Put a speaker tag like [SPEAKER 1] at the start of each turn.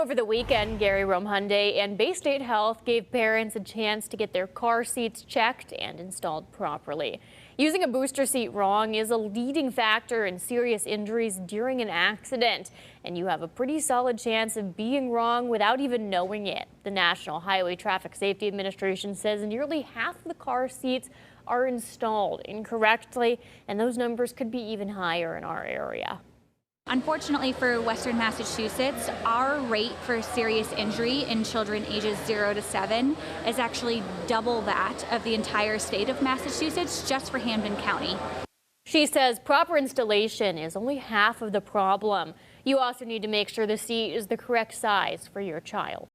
[SPEAKER 1] Over the weekend, Rome Hyundai and Bay State Health gave parents a chance to get their car seats checked and installed properly. Using a booster seat wrong is a leading factor in serious injuries during an accident, and you have a pretty solid chance of being wrong without even knowing it. The National Highway Traffic Safety Administration says nearly half of the car seats are installed incorrectly, and those numbers could be even higher in our area.
[SPEAKER 2] Unfortunately for Western Massachusetts, our rate for serious injury in children ages 0 to 7 is actually double that of the entire state of Massachusetts just for Hampden County.
[SPEAKER 1] She says proper installation is only half of the problem. You also need to make sure the seat is the correct size for your child.